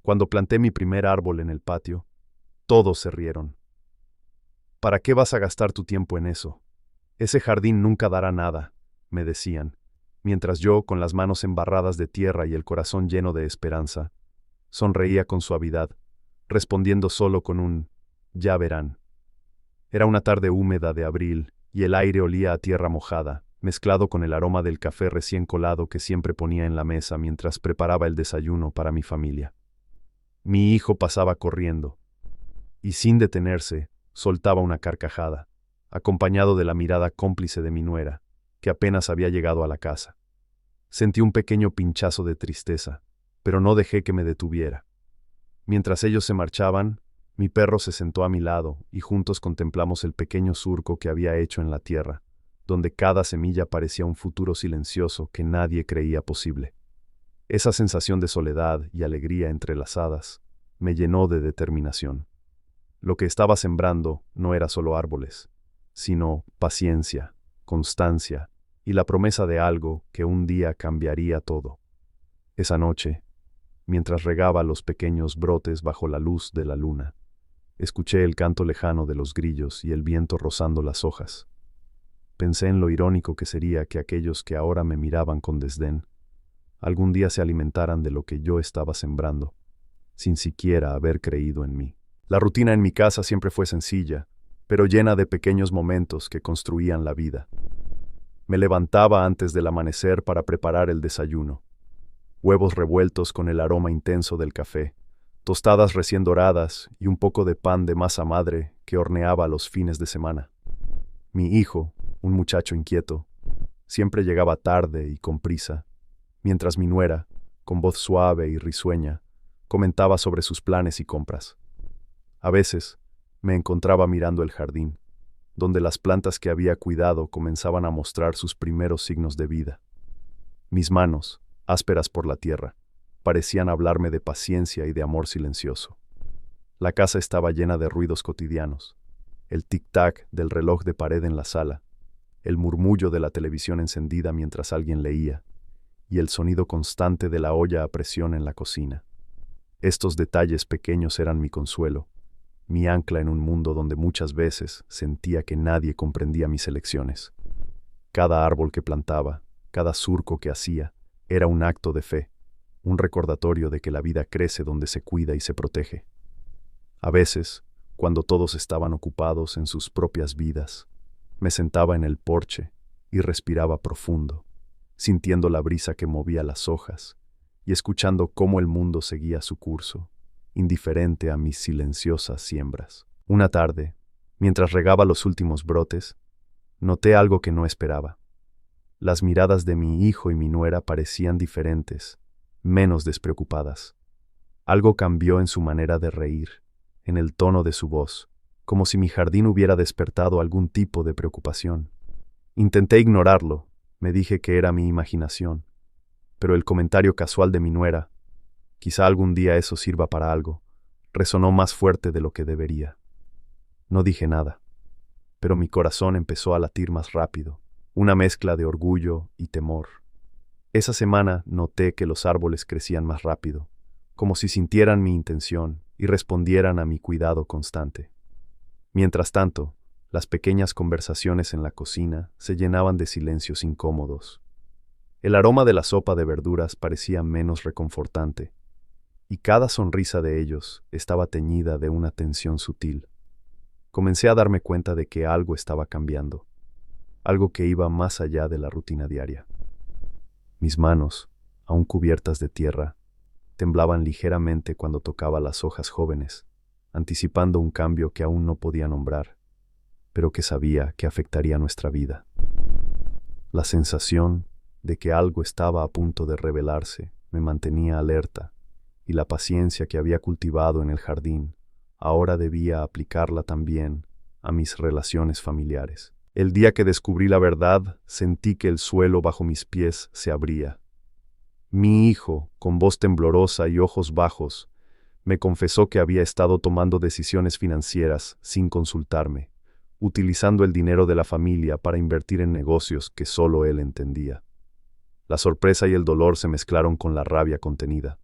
Cuando planté mi primer árbol en el patio, todos se rieron. ¿Para qué vas a gastar tu tiempo en eso? Ese jardín nunca dará nada, me decían, mientras yo, con las manos embarradas de tierra y el corazón lleno de esperanza, sonreía con suavidad, respondiendo solo con un «ya verán». Era una tarde húmeda de abril y el aire olía a tierra mojada, mezclado con el aroma del café recién colado que siempre ponía en la mesa mientras preparaba el desayuno para mi familia. Mi hijo pasaba corriendo, y sin detenerse, soltaba una carcajada, acompañado de la mirada cómplice de mi nuera, que apenas había llegado a la casa. Sentí un pequeño pinchazo de tristeza, pero no dejé que me detuviera. Mientras ellos se marchaban, mi perro se sentó a mi lado y juntos contemplamos el pequeño surco que había hecho en la tierra, donde cada semilla parecía un futuro silencioso que nadie creía posible. Esa sensación de soledad y alegría entrelazadas me llenó de determinación. Lo que estaba sembrando no era solo árboles, sino paciencia, constancia y la promesa de algo que un día cambiaría todo. Esa noche, mientras regaba los pequeños brotes bajo la luz de la luna, escuché el canto lejano de los grillos y el viento rozando las hojas. Pensé en lo irónico que sería que aquellos que ahora me miraban con desdén algún día se alimentaran de lo que yo estaba sembrando, sin siquiera haber creído en mí. La rutina en mi casa siempre fue sencilla, pero llena de pequeños momentos que construían la vida. Me levantaba antes del amanecer para preparar el desayuno. Huevos revueltos con el aroma intenso del café, tostadas recién doradas y un poco de pan de masa madre que horneaba los fines de semana. Mi hijo, un muchacho inquieto, siempre llegaba tarde y con prisa, mientras mi nuera, con voz suave y risueña, comentaba sobre sus planes y compras. A veces, me encontraba mirando el jardín, donde las plantas que había cuidado comenzaban a mostrar sus primeros signos de vida. Mis manos, ásperas por la tierra, parecían hablarme de paciencia y de amor silencioso. La casa estaba llena de ruidos cotidianos, el tic-tac del reloj de pared en la sala, el murmullo de la televisión encendida mientras alguien leía, y el sonido constante de la olla a presión en la cocina. Estos detalles pequeños eran mi consuelo, mi ancla en un mundo donde muchas veces sentía que nadie comprendía mis elecciones. Cada árbol que plantaba, cada surco que hacía, era un acto de fe, un recordatorio de que la vida crece donde se cuida y se protege. A veces, cuando todos estaban ocupados en sus propias vidas, me sentaba en el porche y respiraba profundo, sintiendo la brisa que movía las hojas y escuchando cómo el mundo seguía su curso, indiferente a mis silenciosas siembras. Una tarde, mientras regaba los últimos brotes, noté algo que no esperaba. Las miradas de mi hijo y mi nuera parecían diferentes, menos despreocupadas. Algo cambió en su manera de reír, en el tono de su voz, como si mi jardín hubiera despertado algún tipo de preocupación. Intenté ignorarlo, me dije que era mi imaginación, pero el comentario casual de mi nuera, quizá algún día eso sirva para algo, resonó más fuerte de lo que debería. No dije nada, pero mi corazón empezó a latir más rápido, una mezcla de orgullo y temor. Esa semana noté que los árboles crecían más rápido, como si sintieran mi intención y respondieran a mi cuidado constante. Mientras tanto, las pequeñas conversaciones en la cocina se llenaban de silencios incómodos. El aroma de la sopa de verduras parecía menos reconfortante, y cada sonrisa de ellos estaba teñida de una tensión sutil. Comencé a darme cuenta de que algo estaba cambiando, algo que iba más allá de la rutina diaria. Mis manos, aún cubiertas de tierra, temblaban ligeramente cuando tocaba las hojas jóvenes, anticipando un cambio que aún no podía nombrar, pero que sabía que afectaría nuestra vida. La sensación de que algo estaba a punto de revelarse me mantenía alerta, y la paciencia que había cultivado en el jardín ahora debía aplicarla también a mis relaciones familiares. El día que descubrí la verdad, sentí que el suelo bajo mis pies se abría. Mi hijo, con voz temblorosa y ojos bajos, me confesó que había estado tomando decisiones financieras sin consultarme, utilizando el dinero de la familia para invertir en negocios que solo él entendía. La sorpresa y el dolor se mezclaron con la rabia contenida.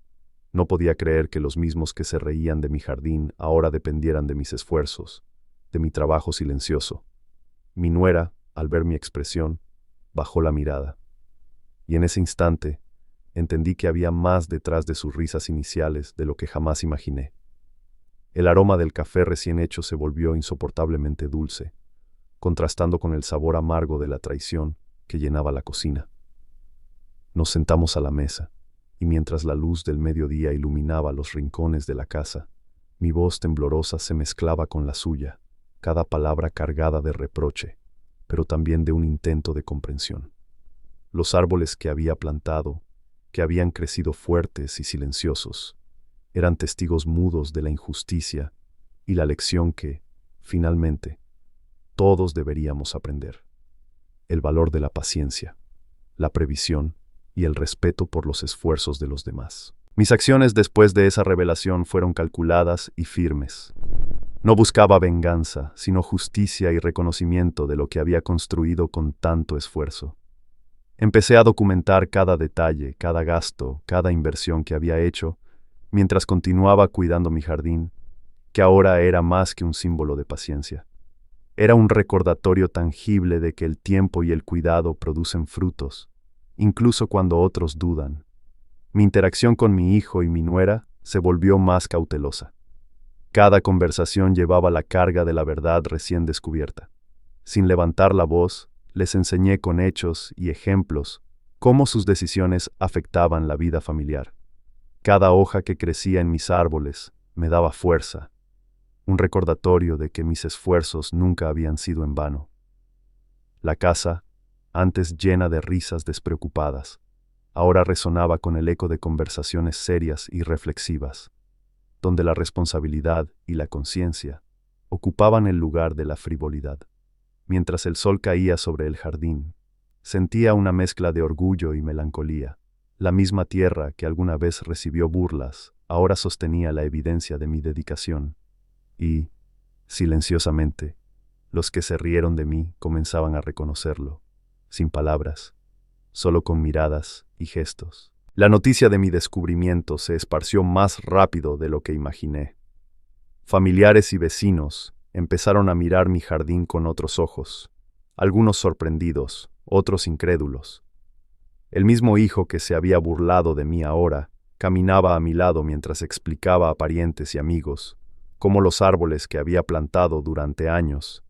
No podía creer que los mismos que se reían de mi jardín ahora dependieran de mis esfuerzos, de mi trabajo silencioso. Mi nuera, al ver mi expresión, bajó la mirada. Y en ese instante, entendí que había más detrás de sus risas iniciales de lo que jamás imaginé. El aroma del café recién hecho se volvió insoportablemente dulce, contrastando con el sabor amargo de la traición que llenaba la cocina. Nos sentamos a la mesa, y mientras la luz del mediodía iluminaba los rincones de la casa, mi voz temblorosa se mezclaba con la suya, cada palabra cargada de reproche, pero también de un intento de comprensión. Los árboles que había plantado, que habían crecido fuertes y silenciosos, eran testigos mudos de la injusticia y la lección que, finalmente, todos deberíamos aprender: el valor de la paciencia, la previsión y el respeto por los esfuerzos de los demás. Mis acciones después de esa revelación fueron calculadas y firmes. No buscaba venganza, sino justicia y reconocimiento de lo que había construido con tanto esfuerzo. Empecé a documentar cada detalle, cada gasto, cada inversión que había hecho, mientras continuaba cuidando mi jardín, que ahora era más que un símbolo de paciencia. Era un recordatorio tangible de que el tiempo y el cuidado producen frutos, incluso cuando otros dudan. Mi interacción con mi hijo y mi nuera se volvió más cautelosa. Cada conversación llevaba la carga de la verdad recién descubierta. Sin levantar la voz, les enseñé con hechos y ejemplos cómo sus decisiones afectaban la vida familiar. Cada hoja que crecía en mis árboles me daba fuerza, un recordatorio de que mis esfuerzos nunca habían sido en vano. La casa, antes llena de risas despreocupadas, ahora resonaba con el eco de conversaciones serias y reflexivas, donde la responsabilidad y la conciencia ocupaban el lugar de la frivolidad. Mientras el sol caía sobre el jardín, sentía una mezcla de orgullo y melancolía. La misma tierra que alguna vez recibió burlas, ahora sostenía la evidencia de mi dedicación. Y, silenciosamente, los que se rieron de mí comenzaban a reconocerlo, sin palabras, solo con miradas y gestos. La noticia de mi descubrimiento se esparció más rápido de lo que imaginé. Familiares y vecinos empezaron a mirar mi jardín con otros ojos, algunos sorprendidos, otros incrédulos. El mismo hijo que se había burlado de mí ahora caminaba a mi lado mientras explicaba a parientes y amigos cómo los árboles que había plantado durante años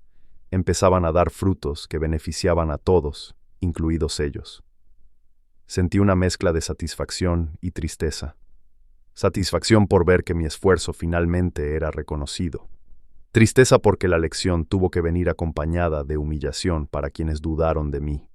empezaban a dar frutos que beneficiaban a todos, incluidos ellos. Sentí una mezcla de satisfacción y tristeza. Satisfacción por ver que mi esfuerzo finalmente era reconocido. Tristeza porque la lección tuvo que venir acompañada de humillación para quienes dudaron de mí.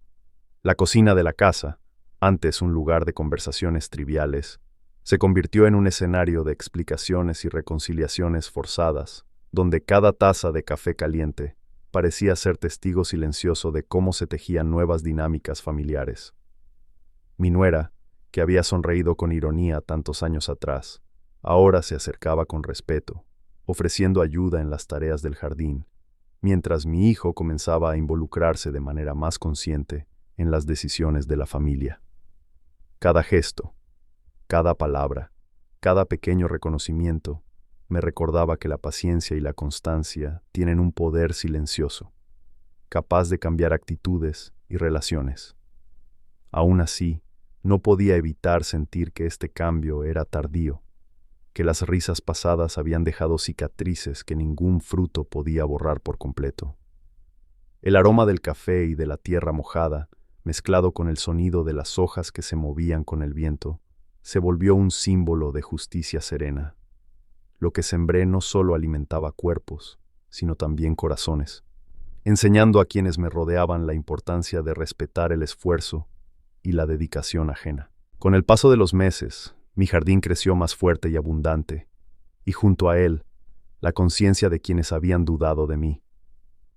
La cocina de la casa, antes un lugar de conversaciones triviales, se convirtió en un escenario de explicaciones y reconciliaciones forzadas, donde cada taza de café caliente parecía ser testigo silencioso de cómo se tejían nuevas dinámicas familiares. Mi nuera, que había sonreído con ironía tantos años atrás, ahora se acercaba con respeto, ofreciendo ayuda en las tareas del jardín, mientras mi hijo comenzaba a involucrarse de manera más consciente en las decisiones de la familia. Cada gesto, cada palabra, cada pequeño reconocimiento me recordaba que la paciencia y la constancia tienen un poder silencioso, capaz de cambiar actitudes y relaciones. Aún así, no podía evitar sentir que este cambio era tardío, que las risas pasadas habían dejado cicatrices que ningún fruto podía borrar por completo. El aroma del café y de la tierra mojada, mezclado con el sonido de las hojas que se movían con el viento, se volvió un símbolo de justicia serena. Lo que sembré no solo alimentaba cuerpos, sino también corazones, enseñando a quienes me rodeaban la importancia de respetar el esfuerzo y la dedicación ajena. Con el paso de los meses, mi jardín creció más fuerte y abundante, y junto a él, la conciencia de quienes habían dudado de mí.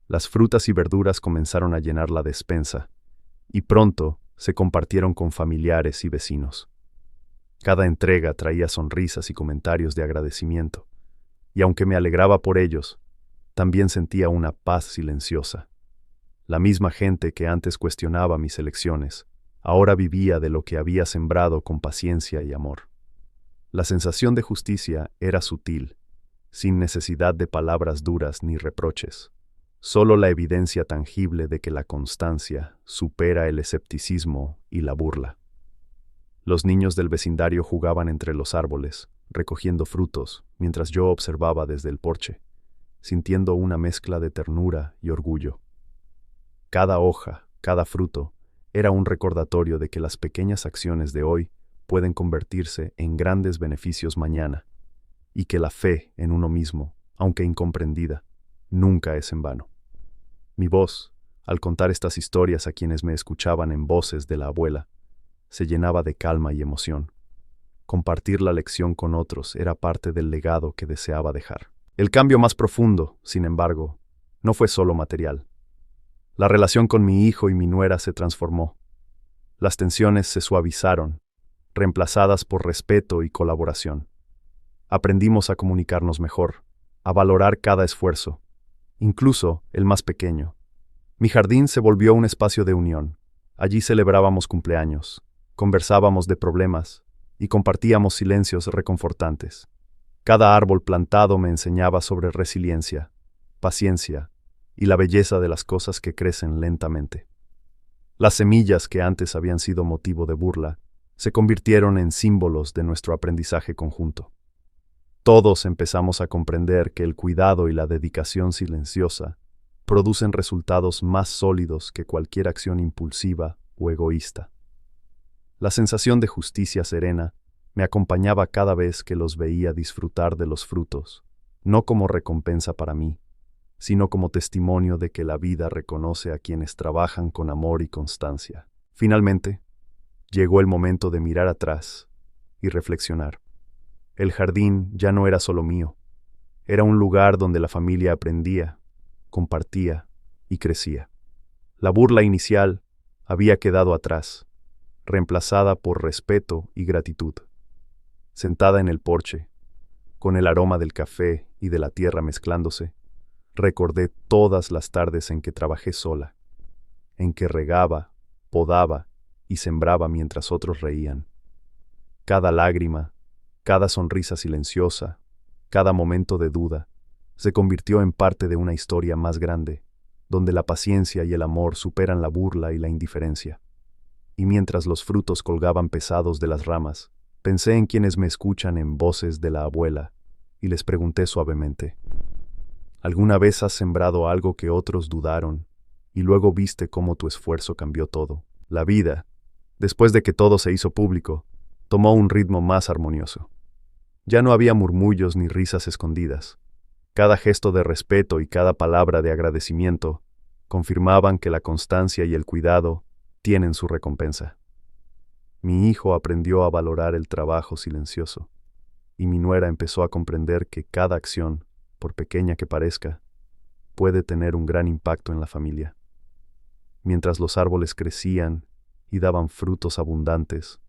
Las frutas y verduras comenzaron a llenar la despensa, y pronto se compartieron con familiares y vecinos. Cada entrega traía sonrisas y comentarios de agradecimiento, y aunque me alegraba por ellos, también sentía una paz silenciosa. La misma gente que antes cuestionaba mis elecciones, ahora vivía de lo que había sembrado con paciencia y amor. La sensación de justicia era sutil, sin necesidad de palabras duras ni reproches, solo la evidencia tangible de que la constancia supera el escepticismo y la burla. Los niños del vecindario jugaban entre los árboles, recogiendo frutos, mientras yo observaba desde el porche, sintiendo una mezcla de ternura y orgullo. Cada hoja, cada fruto, era un recordatorio de que las pequeñas acciones de hoy pueden convertirse en grandes beneficios mañana, y que la fe en uno mismo, aunque incomprendida, nunca es en vano. Mi voz, al contar estas historias a quienes me escuchaban en voces de la abuela, se llenaba de calma y emoción. Compartir la lección con otros era parte del legado que deseaba dejar. El cambio más profundo, sin embargo, no fue solo material. La relación con mi hijo y mi nuera se transformó. Las tensiones se suavizaron, reemplazadas por respeto y colaboración. Aprendimos a comunicarnos mejor, a valorar cada esfuerzo, incluso el más pequeño. Mi jardín se volvió un espacio de unión. Allí celebrábamos cumpleaños, conversábamos de problemas y compartíamos silencios reconfortantes. Cada árbol plantado me enseñaba sobre resiliencia, paciencia y la belleza de las cosas que crecen lentamente. Las semillas que antes habían sido motivo de burla se convirtieron en símbolos de nuestro aprendizaje conjunto. Todos empezamos a comprender que el cuidado y la dedicación silenciosa producen resultados más sólidos que cualquier acción impulsiva o egoísta. La sensación de justicia serena me acompañaba cada vez que los veía disfrutar de los frutos, no como recompensa para mí, sino como testimonio de que la vida reconoce a quienes trabajan con amor y constancia. Finalmente, llegó el momento de mirar atrás y reflexionar. El jardín ya no era solo mío, era un lugar donde la familia aprendía, compartía y crecía. La burla inicial había quedado atrás, reemplazada por respeto y gratitud. Sentada en el porche, con el aroma del café y de la tierra mezclándose, recordé todas las tardes en que trabajé sola, en que regaba, podaba y sembraba mientras otros reían. Cada lágrima, cada sonrisa silenciosa, cada momento de duda, se convirtió en parte de una historia más grande, donde la paciencia y el amor superan la burla y la indiferencia. Y mientras los frutos colgaban pesados de las ramas, pensé en quienes me escuchan en voces de la abuela, y les pregunté suavemente, ¿alguna vez has sembrado algo que otros dudaron, y luego viste cómo tu esfuerzo cambió todo? La vida, después de que todo se hizo público, tomó un ritmo más armonioso. Ya no había murmullos ni risas escondidas. Cada gesto de respeto y cada palabra de agradecimiento confirmaban que la constancia y el cuidado tienen su recompensa. Mi hijo aprendió a valorar el trabajo silencioso, y mi nuera empezó a comprender que cada acción, por pequeña que parezca, puede tener un gran impacto en la familia. Mientras los árboles crecían y daban frutos abundantes,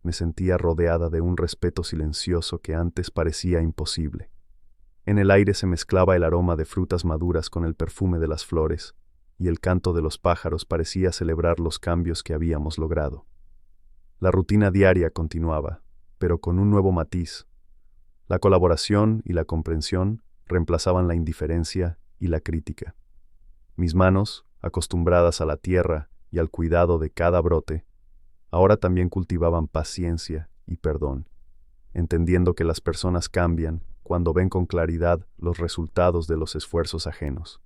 me sentía rodeada de un respeto silencioso que antes parecía imposible. En el aire se mezclaba el aroma de frutas maduras con el perfume de las flores, y el canto de los pájaros parecía celebrar los cambios que habíamos logrado. La rutina diaria continuaba, pero con un nuevo matiz. La colaboración y la comprensión reemplazaban la indiferencia y la crítica. Mis manos, acostumbradas a la tierra y al cuidado de cada brote, ahora también cultivaban paciencia y perdón, entendiendo que las personas cambian cuando ven con claridad los resultados de los esfuerzos ajenos.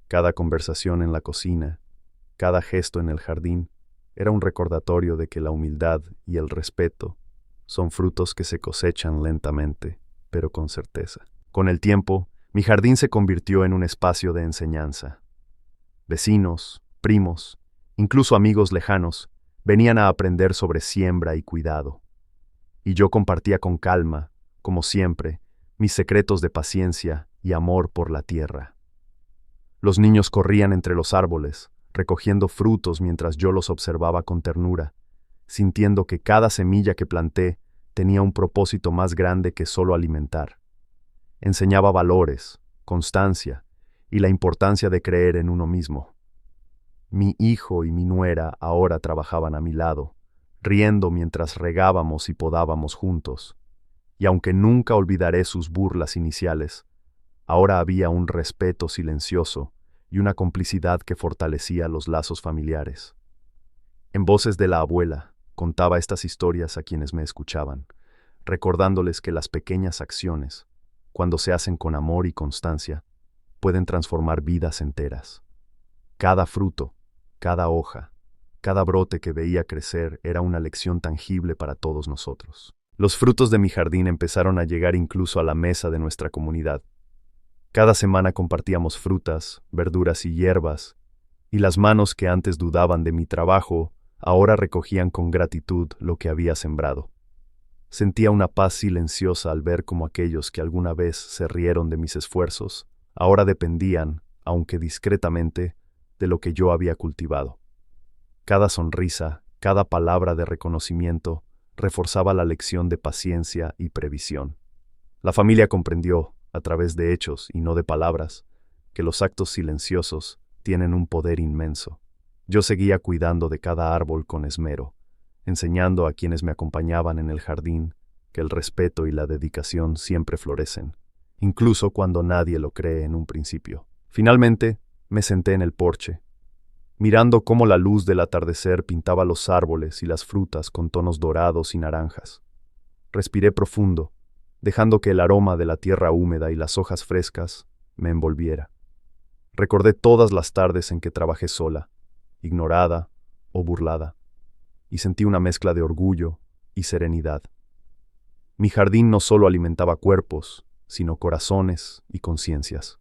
Cada conversación en la cocina, cada gesto en el jardín, era un recordatorio de que la humildad y el respeto son frutos que se cosechan lentamente, pero con certeza. Con el tiempo, mi jardín se convirtió en un espacio de enseñanza. Vecinos, primos, incluso amigos lejanos, venían a aprender sobre siembra y cuidado. Y yo compartía con calma, como siempre, mis secretos de paciencia y amor por la tierra. Los niños corrían entre los árboles, recogiendo frutos mientras yo los observaba con ternura, sintiendo que cada semilla que planté tenía un propósito más grande que solo alimentar. Enseñaba valores, constancia y la importancia de creer en uno mismo. Mi hijo y mi nuera ahora trabajaban a mi lado, riendo mientras regábamos y podábamos juntos. y aunque nunca olvidaré sus burlas iniciales, ahora había un respeto silencioso y una complicidad que fortalecía los lazos familiares. En voces de la abuela, contaba estas historias a quienes me escuchaban, recordándoles que las pequeñas acciones, cuando se hacen con amor y constancia, pueden transformar vidas enteras. Cada fruto, cada hoja, cada brote que veía crecer era una lección tangible para todos nosotros. Los frutos de mi jardín empezaron a llegar incluso a la mesa de nuestra comunidad. Cada semana compartíamos frutas, verduras y hierbas, y las manos que antes dudaban de mi trabajo ahora recogían con gratitud lo que había sembrado. Sentía una paz silenciosa al ver cómo aquellos que alguna vez se rieron de mis esfuerzos ahora dependían, aunque discretamente, de lo que yo había cultivado. Cada sonrisa, cada palabra de reconocimiento, reforzaba la lección de paciencia y previsión. La familia comprendió, a través de hechos y no de palabras, que los actos silenciosos tienen un poder inmenso. Yo seguía cuidando de cada árbol con esmero, enseñando a quienes me acompañaban en el jardín que el respeto y la dedicación siempre florecen, incluso cuando nadie lo cree en un principio. Finalmente, me senté en el porche, mirando cómo la luz del atardecer pintaba los árboles y las frutas con tonos dorados y naranjas. Respiré profundo, dejando que el aroma de la tierra húmeda y las hojas frescas me envolviera. Recordé todas las tardes en que trabajé sola, ignorada o burlada, y sentí una mezcla de orgullo y serenidad. Mi jardín no solo alimentaba cuerpos, sino corazones y conciencias.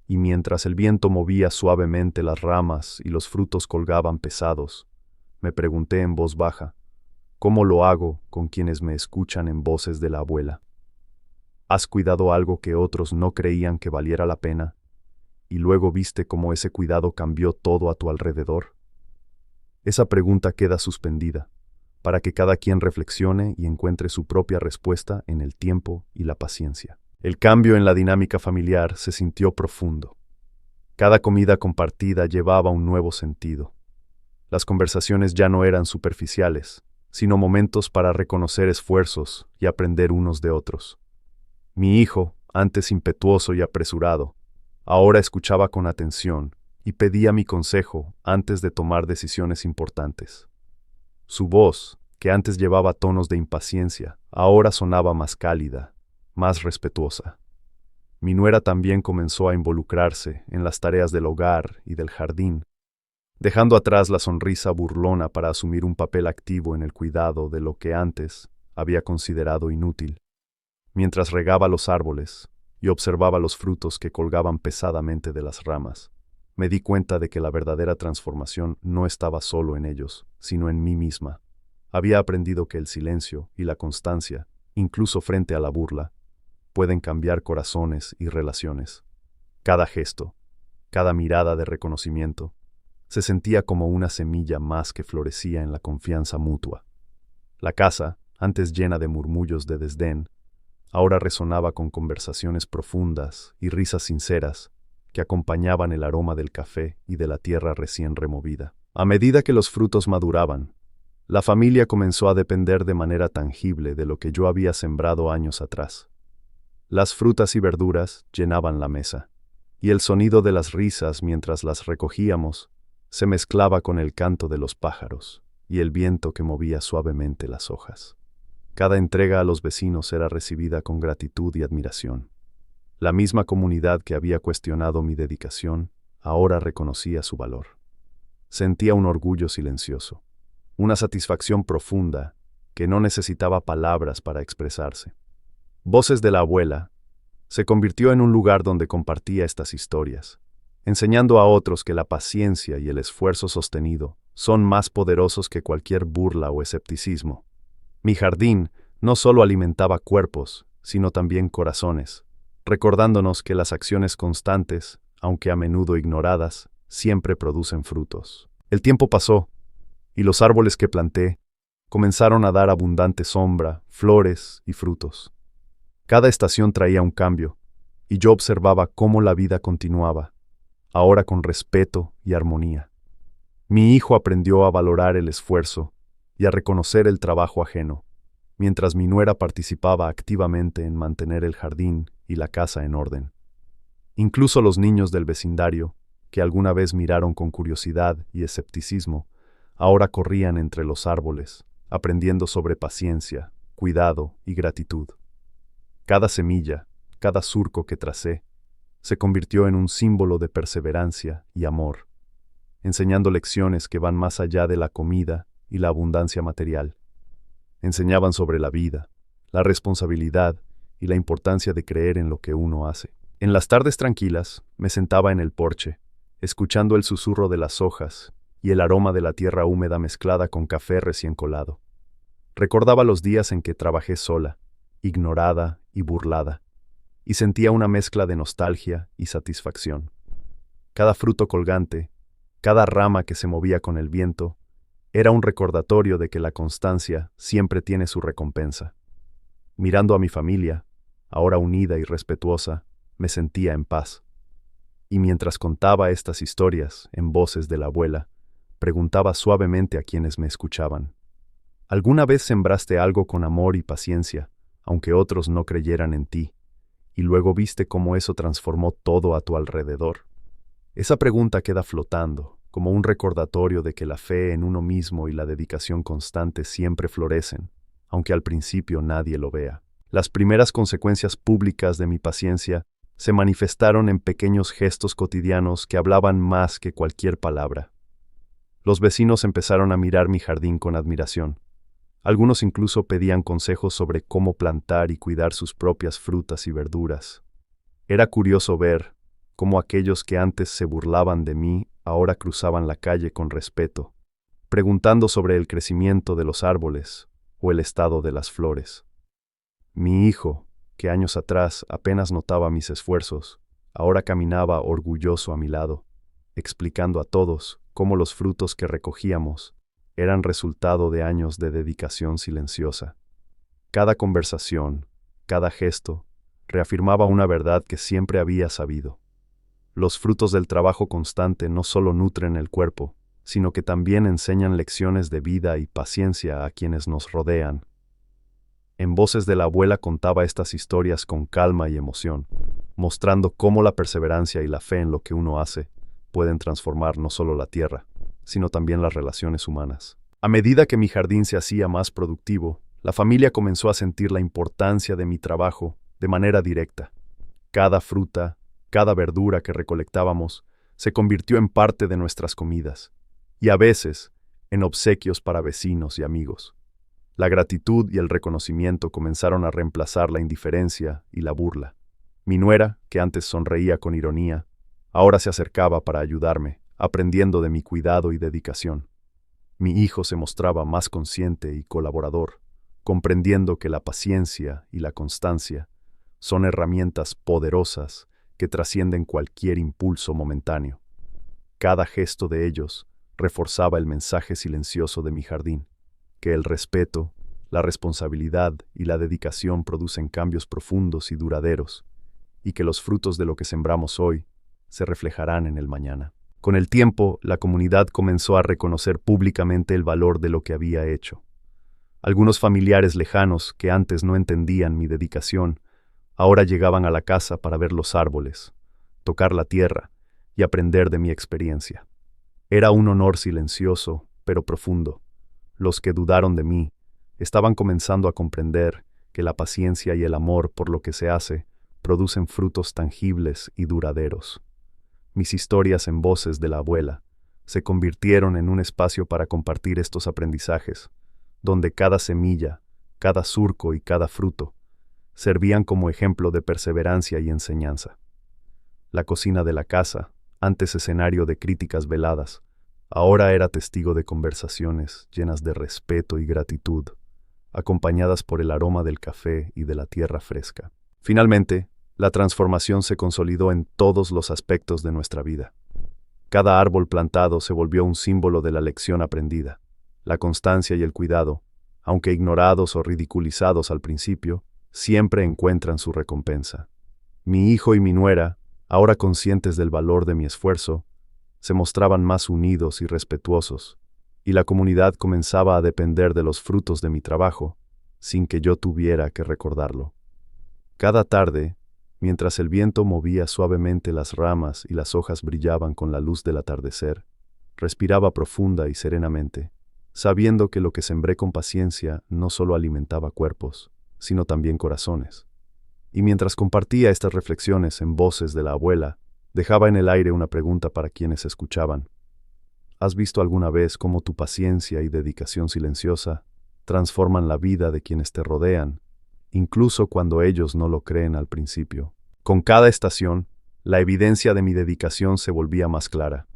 Y mientras el viento movía suavemente las ramas y los frutos colgaban pesados, me pregunté en voz baja, ¿cómo lo hago con quienes me escuchan en voces de la abuela? ¿Has cuidado algo que otros no creían que valiera la pena, y luego viste cómo ese cuidado cambió todo a tu alrededor? Esa pregunta queda suspendida, para que cada quien reflexione y encuentre su propia respuesta en el tiempo y la paciencia. El cambio en la dinámica familiar se sintió profundo. Cada comida compartida llevaba un nuevo sentido. Las conversaciones ya no eran superficiales, sino momentos para reconocer esfuerzos y aprender unos de otros. Mi hijo, antes impetuoso y apresurado, ahora escuchaba con atención y pedía mi consejo antes de tomar decisiones importantes. Su voz, que antes llevaba tonos de impaciencia, ahora sonaba más cálida, más respetuosa. Mi nuera también comenzó a involucrarse en las tareas del hogar y del jardín, dejando atrás la sonrisa burlona para asumir un papel activo en el cuidado de lo que antes había considerado inútil. Mientras regaba los árboles y observaba los frutos que colgaban pesadamente de las ramas, me di cuenta de que la verdadera transformación no estaba solo en ellos, sino en mí misma. Había aprendido que el silencio y la constancia, incluso frente a la burla, pueden cambiar corazones y relaciones. Cada gesto, cada mirada de reconocimiento, se sentía como una semilla más que florecía en la confianza mutua. La casa, antes llena de murmullos de desdén, ahora resonaba con conversaciones profundas y risas sinceras que acompañaban el aroma del café y de la tierra recién removida. A medida que los frutos maduraban, la familia comenzó a depender de manera tangible de lo que yo había sembrado años atrás. Las frutas y verduras llenaban la mesa, y el sonido de las risas mientras las recogíamos se mezclaba con el canto de los pájaros y el viento que movía suavemente las hojas. Cada entrega a los vecinos era recibida con gratitud y admiración. La misma comunidad que había cuestionado mi dedicación, ahora reconocía su valor. Sentía un orgullo silencioso, una satisfacción profunda que no necesitaba palabras para expresarse. Voces de la abuela se convirtió en un lugar donde compartía estas historias, enseñando a otros que la paciencia y el esfuerzo sostenido son más poderosos que cualquier burla o escepticismo. Mi jardín no solo alimentaba cuerpos, sino también corazones, recordándonos que las acciones constantes, aunque a menudo ignoradas, siempre producen frutos. El tiempo pasó, y los árboles que planté comenzaron a dar abundante sombra, flores y frutos. Cada estación traía un cambio, y yo observaba cómo la vida continuaba, ahora con respeto y armonía. Mi hijo aprendió a valorar el esfuerzo y a reconocer el trabajo ajeno, mientras mi nuera participaba activamente en mantener el jardín y la casa en orden. Incluso los niños del vecindario, que alguna vez miraron con curiosidad y escepticismo, ahora corrían entre los árboles, aprendiendo sobre paciencia, cuidado y gratitud. Cada semilla, cada surco que tracé, se convirtió en un símbolo de perseverancia y amor, enseñando lecciones que van más allá de la comida y la abundancia material. Enseñaban sobre la vida, la responsabilidad y la importancia de creer en lo que uno hace. En las tardes tranquilas, me sentaba en el porche, escuchando el susurro de las hojas y el aroma de la tierra húmeda mezclada con café recién colado. Recordaba los días en que trabajé sola, ignorada y burlada, y sentía una mezcla de nostalgia y satisfacción. Cada fruto colgante, cada rama que se movía con el viento, era un recordatorio de que la constancia siempre tiene su recompensa. Mirando a mi familia, ahora unida y respetuosa, me sentía en paz. Y mientras contaba estas historias en voces de la abuela, preguntaba suavemente a quienes me escuchaban: ¿alguna vez sembraste algo con amor y paciencia, aunque otros no creyeran en ti, y luego viste cómo eso transformó todo a tu alrededor? Esa pregunta queda flotando, como un recordatorio de que la fe en uno mismo y la dedicación constante siempre florecen, aunque al principio nadie lo vea. Las primeras consecuencias públicas de mi paciencia se manifestaron en pequeños gestos cotidianos que hablaban más que cualquier palabra. Los vecinos empezaron a mirar mi jardín con admiración. Algunos incluso pedían consejos sobre cómo plantar y cuidar sus propias frutas y verduras. Era curioso ver cómo aquellos que antes se burlaban de mí ahora cruzaban la calle con respeto, preguntando sobre el crecimiento de los árboles o el estado de las flores. Mi hijo, que años atrás apenas notaba mis esfuerzos, ahora caminaba orgulloso a mi lado, explicando a todos cómo los frutos que recogíamos eran resultado de años de dedicación silenciosa. Cada conversación, cada gesto, reafirmaba una verdad que siempre había sabido. Los frutos del trabajo constante no solo nutren el cuerpo, sino que también enseñan lecciones de vida y paciencia a quienes nos rodean. En voces de la abuela contaba estas historias con calma y emoción, mostrando cómo la perseverancia y la fe en lo que uno hace pueden transformar no solo la tierra, sino también las relaciones humanas. A medida que mi jardín se hacía más productivo, la familia comenzó a sentir la importancia de mi trabajo de manera directa. Cada fruta, cada verdura que recolectábamos se convirtió en parte de nuestras comidas, y a veces en obsequios para vecinos y amigos. La gratitud y el reconocimiento comenzaron a reemplazar la indiferencia y la burla. Mi nuera, que antes sonreía con ironía, ahora se acercaba para ayudarme, aprendiendo de mi cuidado y dedicación. Mi hijo se mostraba más consciente y colaborador, comprendiendo que la paciencia y la constancia son herramientas poderosas que trascienden cualquier impulso momentáneo. Cada gesto de ellos reforzaba el mensaje silencioso de mi jardín, que el respeto, la responsabilidad y la dedicación producen cambios profundos y duraderos, y que los frutos de lo que sembramos hoy se reflejarán en el mañana. Con el tiempo, la comunidad comenzó a reconocer públicamente el valor de lo que había hecho. Algunos familiares lejanos que antes no entendían mi dedicación, ahora llegaban a la casa para ver los árboles, tocar la tierra y aprender de mi experiencia. Era un honor silencioso, pero profundo. Los que dudaron de mí estaban comenzando a comprender que la paciencia y el amor por lo que se hace producen frutos tangibles y duraderos. Mis historias en voces de la abuela se convirtieron en un espacio para compartir estos aprendizajes, donde cada semilla, cada surco y cada fruto servían como ejemplo de perseverancia y enseñanza. La cocina de la casa, antes escenario de críticas veladas, ahora era testigo de conversaciones llenas de respeto y gratitud, acompañadas por el aroma del café y de la tierra fresca. Finalmente, la transformación se consolidó en todos los aspectos de nuestra vida. Cada árbol plantado se volvió un símbolo de la lección aprendida. La constancia y el cuidado, aunque ignorados o ridiculizados al principio, siempre encuentran su recompensa. Mi hijo y mi nuera, ahora conscientes del valor de mi esfuerzo, se mostraban más unidos y respetuosos, y la comunidad comenzaba a depender de los frutos de mi trabajo, sin que yo tuviera que recordarlo. Cada tarde, mientras el viento movía suavemente las ramas y las hojas brillaban con la luz del atardecer, respiraba profunda y serenamente, sabiendo que lo que sembré con paciencia no solo alimentaba cuerpos, sino también corazones. Y mientras compartía estas reflexiones en voces de la abuela, dejaba en el aire una pregunta para quienes escuchaban. ¿Has visto alguna vez cómo tu paciencia y dedicación silenciosa transforman la vida de quienes te rodean, incluso cuando ellos no lo creen al principio? Con cada estación, la evidencia de mi dedicación se volvía más clara.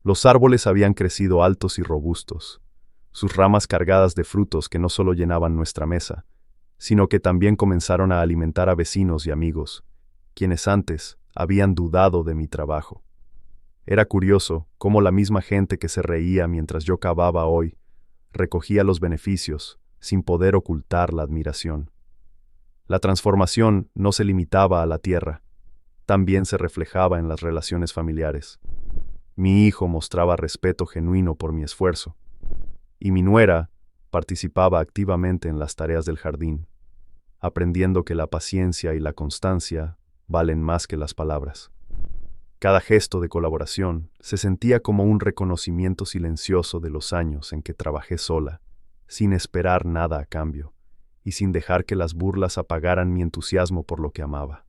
Los árboles habían crecido altos y robustos, sus ramas cargadas de frutos que no solo llenaban nuestra mesa, sino que también comenzaron a alimentar a vecinos y amigos, quienes antes habían dudado de mi trabajo. Era curioso cómo la misma gente que se reía mientras yo cavaba hoy recogía los beneficios sin poder ocultar la admiración. La transformación no se limitaba a la tierra, también se reflejaba en las relaciones familiares. Mi hijo mostraba respeto genuino por mi esfuerzo, y mi nuera participaba activamente en las tareas del jardín, aprendiendo que la paciencia y la constancia valen más que las palabras. Cada gesto de colaboración se sentía como un reconocimiento silencioso de los años en que trabajé sola, sin esperar nada a cambio, y sin dejar que las burlas apagaran mi entusiasmo por lo que amaba.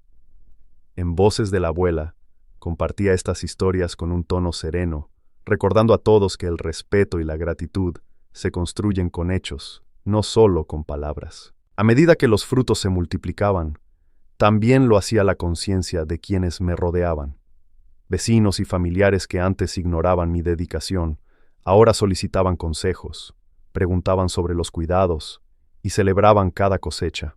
En voces de la abuela, compartía estas historias con un tono sereno, recordando a todos que el respeto y la gratitud se construyen con hechos, no solo con palabras. A medida que los frutos se multiplicaban, también lo hacía la conciencia de quienes me rodeaban. Vecinos y familiares que antes ignoraban mi dedicación, ahora solicitaban consejos, preguntaban sobre los cuidados y celebraban cada cosecha.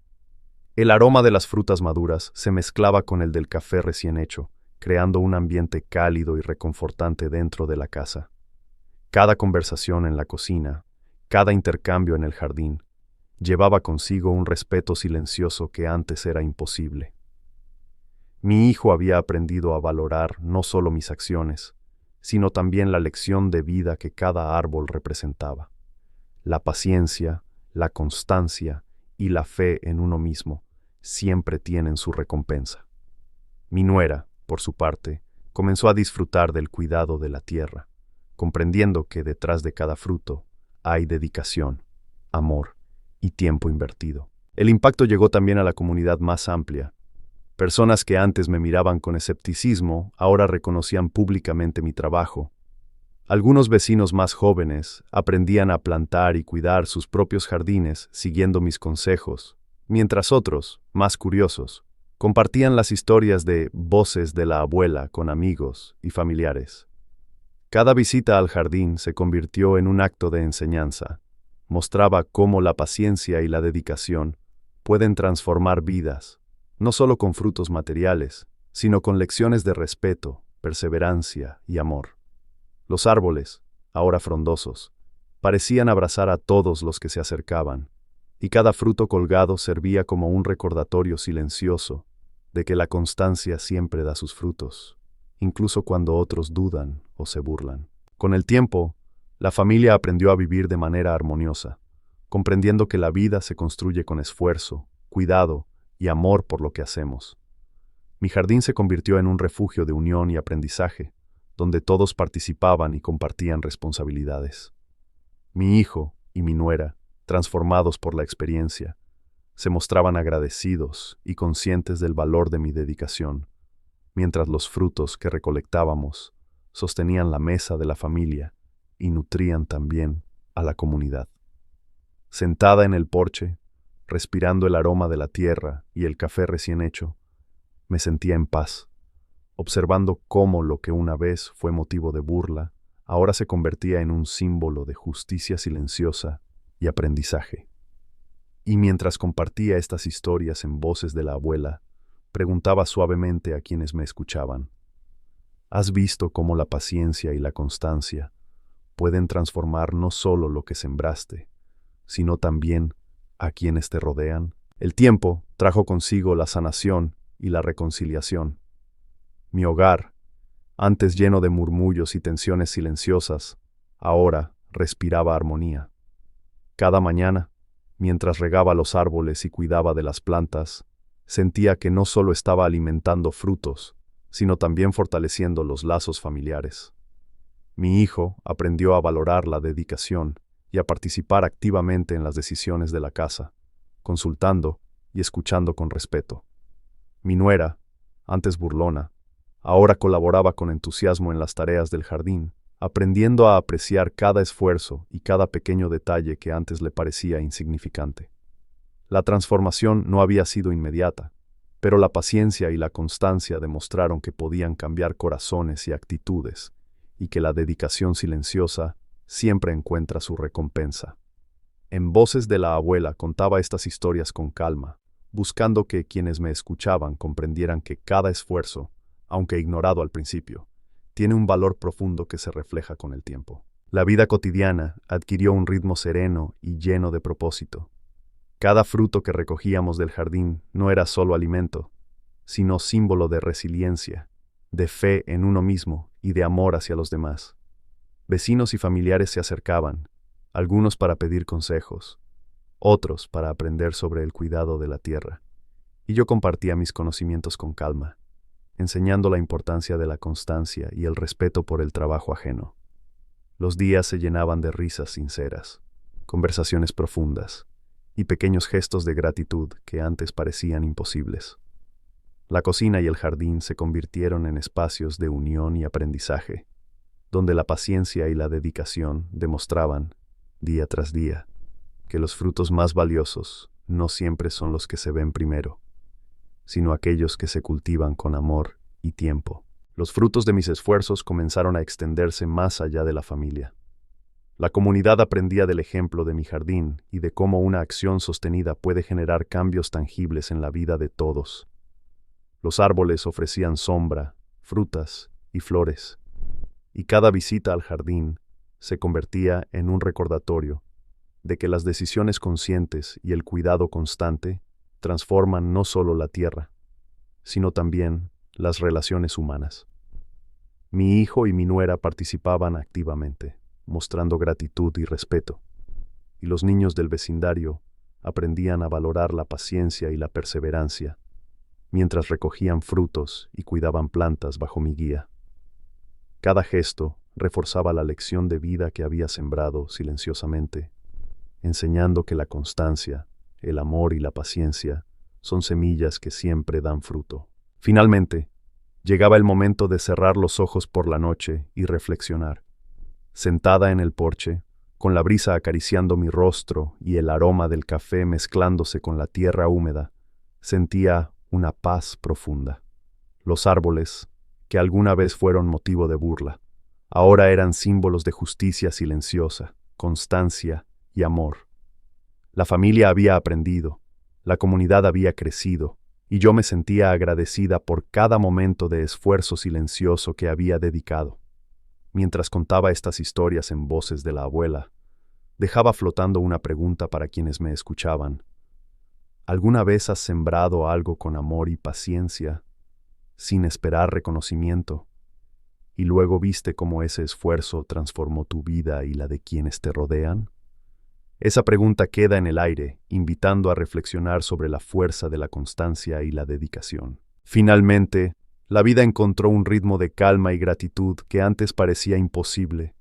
El aroma de las frutas maduras se mezclaba con el del café recién hecho, creando un ambiente cálido y reconfortante dentro de la casa. Cada conversación en la cocina, cada intercambio en el jardín, llevaba consigo un respeto silencioso que antes era imposible. Mi hijo había aprendido a valorar no solo mis acciones, sino también la lección de vida que cada árbol representaba. La paciencia, la constancia y la fe en uno mismo siempre tienen su recompensa. Mi nuera, por su parte, comenzó a disfrutar del cuidado de la tierra, comprendiendo que detrás de cada fruto hay dedicación, amor y tiempo invertido. El impacto llegó también a la comunidad más amplia. Personas que antes me miraban con escepticismo ahora reconocían públicamente mi trabajo. Algunos vecinos más jóvenes aprendían a plantar y cuidar sus propios jardines siguiendo mis consejos, mientras otros, más curiosos, compartían las historias de voces de la abuela con amigos y familiares. Cada visita al jardín se convirtió en un acto de enseñanza. Mostraba cómo la paciencia y la dedicación pueden transformar vidas, no solo con frutos materiales, sino con lecciones de respeto, perseverancia y amor. Los árboles, ahora frondosos, parecían abrazar a todos los que se acercaban, y cada fruto colgado servía como un recordatorio silencioso de que la constancia siempre da sus frutos, incluso cuando otros dudan o se burlan. Con el tiempo, la familia aprendió a vivir de manera armoniosa, comprendiendo que la vida se construye con esfuerzo, cuidado y amor por lo que hacemos. Mi jardín se convirtió en un refugio de unión y aprendizaje, donde todos participaban y compartían responsabilidades. Mi hijo y mi nuera, transformados por la experiencia, se mostraban agradecidos y conscientes del valor de mi dedicación, mientras los frutos que recolectábamos sostenían la mesa de la familia y nutrían también a la comunidad. Sentada en el porche, respirando el aroma de la tierra y el café recién hecho, me sentía en paz, observando cómo lo que una vez fue motivo de burla, ahora se convertía en un símbolo de justicia silenciosa y aprendizaje. Y mientras compartía estas historias en voces de la abuela, preguntaba suavemente a quienes me escuchaban: ¿has visto cómo la paciencia y la constancia pueden transformar no solo lo que sembraste, sino también a quienes te rodean? El tiempo trajo consigo la sanación y la reconciliación. Mi hogar, antes lleno de murmullos y tensiones silenciosas, ahora respiraba armonía. Cada mañana, Mientras regaba los árboles y cuidaba de las plantas, sentía que no solo estaba alimentando frutos, sino también fortaleciendo los lazos familiares. Mi hijo aprendió a valorar la dedicación y a participar activamente en las decisiones de la casa, consultando y escuchando con respeto. Mi nuera, antes burlona, ahora colaboraba con entusiasmo en las tareas del jardín, aprendiendo a apreciar cada esfuerzo y cada pequeño detalle que antes le parecía insignificante. La transformación no había sido inmediata, pero la paciencia y la constancia demostraron que podían cambiar corazones y actitudes, y que la dedicación silenciosa siempre encuentra su recompensa. En voces de la abuela contaba estas historias con calma, buscando que quienes me escuchaban comprendieran que cada esfuerzo, aunque ignorado al principio, tiene un valor profundo que se refleja con el tiempo. La vida cotidiana adquirió un ritmo sereno y lleno de propósito. Cada fruto que recogíamos del jardín no era solo alimento, sino símbolo de resiliencia, de fe en uno mismo y de amor hacia los demás. Vecinos y familiares se acercaban, algunos para pedir consejos, otros para aprender sobre el cuidado de la tierra, y yo compartía mis conocimientos con calma, enseñando la importancia de la constancia y el respeto por el trabajo ajeno. Los días se llenaban de risas sinceras, conversaciones profundas y pequeños gestos de gratitud que antes parecían imposibles. La cocina y el jardín se convirtieron en espacios de unión y aprendizaje, donde la paciencia y la dedicación demostraban, día tras día, que los frutos más valiosos no siempre son los que se ven primero, sino aquellos que se cultivan con amor y tiempo. Los frutos de mis esfuerzos comenzaron a extenderse más allá de la familia. La comunidad aprendía del ejemplo de mi jardín y de cómo una acción sostenida puede generar cambios tangibles en la vida de todos. Los árboles ofrecían sombra, frutas y flores, y cada visita al jardín se convertía en un recordatorio de que las decisiones conscientes y el cuidado constante transforman no solo la tierra, sino también las relaciones humanas. Mi hijo y mi nuera participaban activamente, mostrando gratitud y respeto, y los niños del vecindario aprendían a valorar la paciencia y la perseverancia, mientras recogían frutos y cuidaban plantas bajo mi guía. Cada gesto reforzaba la lección de vida que había sembrado silenciosamente, enseñando que la constancia, el amor y la paciencia son semillas que siempre dan fruto. Finalmente, llegaba el momento de cerrar los ojos por la noche y reflexionar. Sentada en el porche, con la brisa acariciando mi rostro y el aroma del café mezclándose con la tierra húmeda, sentía una paz profunda. Los árboles, que alguna vez fueron motivo de burla, ahora eran símbolos de justicia silenciosa, constancia y amor. La familia había aprendido, la comunidad había crecido, y yo me sentía agradecida por cada momento de esfuerzo silencioso que había dedicado. Mientras contaba estas historias en voces de la abuela, dejaba flotando una pregunta para quienes me escuchaban. ¿Alguna vez has sembrado algo con amor y paciencia, sin esperar reconocimiento, y luego viste cómo ese esfuerzo transformó tu vida y la de quienes te rodean? Esa pregunta queda en el aire, invitando a reflexionar sobre la fuerza de la constancia y la dedicación. Finalmente, la vida encontró un ritmo de calma y gratitud que antes parecía imposible.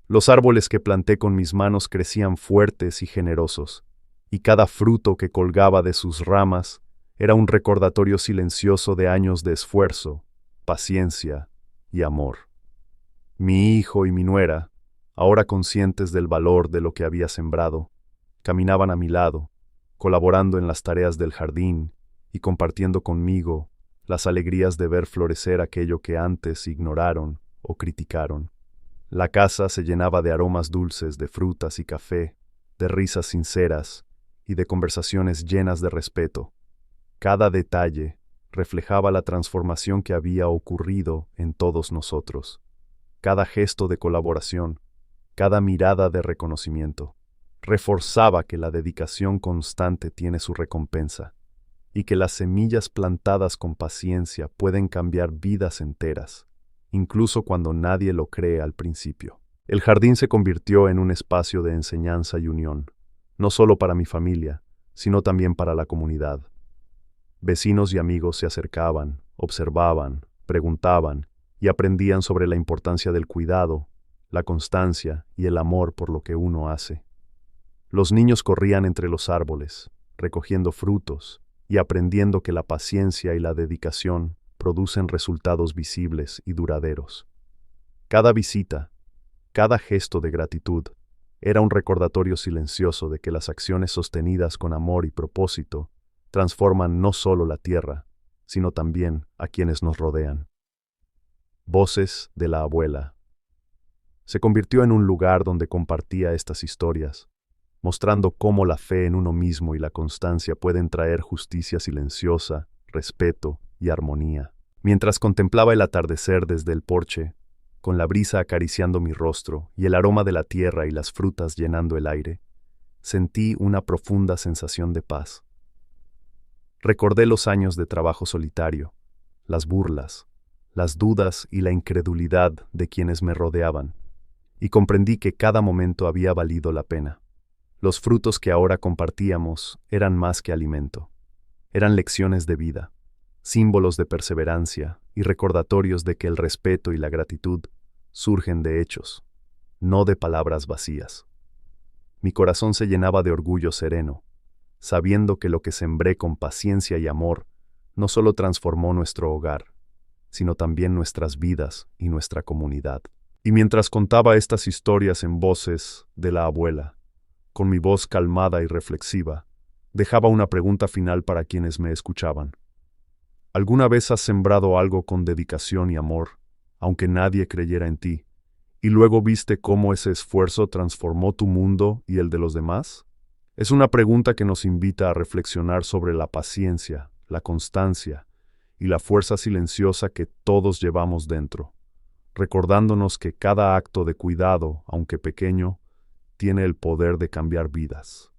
Los árboles que planté con mis manos crecían fuertes y generosos, y cada fruto que colgaba de sus ramas era un recordatorio silencioso de años de esfuerzo, paciencia y amor. Mi hijo y mi nuera, ahora conscientes del valor de lo que había sembrado, caminaban a mi lado, colaborando en las tareas del jardín y compartiendo conmigo las alegrías de ver florecer aquello que antes ignoraron o criticaron. La casa se llenaba de aromas dulces de frutas y café, de risas sinceras y de conversaciones llenas de respeto. Cada detalle reflejaba la transformación que había ocurrido en todos nosotros. Cada gesto de colaboración, cada mirada de reconocimiento, reforzaba que la dedicación constante tiene su recompensa y que las semillas plantadas con paciencia pueden cambiar vidas enteras, incluso cuando nadie lo cree al principio. El jardín se convirtió en un espacio de enseñanza y unión, no solo para mi familia, sino también para la comunidad. Vecinos y amigos se acercaban, observaban, preguntaban y aprendían sobre la importancia del cuidado, la constancia y el amor por lo que uno hace. Los niños corrían entre los árboles, recogiendo frutos y aprendiendo que la paciencia y la dedicación producen resultados visibles y duraderos. Cada visita, cada gesto de gratitud, era un recordatorio silencioso de que las acciones sostenidas con amor y propósito transforman no solo la tierra, sino también a quienes nos rodean. Voces de la abuela. Se convirtió en un lugar donde compartía estas historias, mostrando cómo la fe en uno mismo y la constancia pueden traer justicia silenciosa, respeto y armonía. Mientras contemplaba el atardecer desde el porche, con la brisa acariciando mi rostro y el aroma de la tierra y las frutas llenando el aire, sentí una profunda sensación de paz. Recordé los años de trabajo solitario, las burlas, las dudas y la incredulidad de quienes me rodeaban, y comprendí que cada momento había valido la pena. Los frutos que ahora compartíamos eran más que alimento. Eran lecciones de vida, símbolos de perseverancia y recordatorios de que el respeto y la gratitud surgen de hechos, no de palabras vacías. Mi corazón se llenaba de orgullo sereno, sabiendo que lo que sembré con paciencia y amor no solo transformó nuestro hogar, sino también nuestras vidas y nuestra comunidad. Y mientras contaba estas historias en voces de la abuela, con mi voz calmada y reflexiva, dejaba una pregunta final para quienes me escuchaban. ¿Alguna vez has sembrado algo con dedicación y amor, aunque nadie creyera en ti, y luego viste cómo ese esfuerzo transformó tu mundo y el de los demás? Es una pregunta que nos invita a reflexionar sobre la paciencia, la constancia y la fuerza silenciosa que todos llevamos dentro, recordándonos que cada acto de cuidado, aunque pequeño, tiene el poder de cambiar vidas.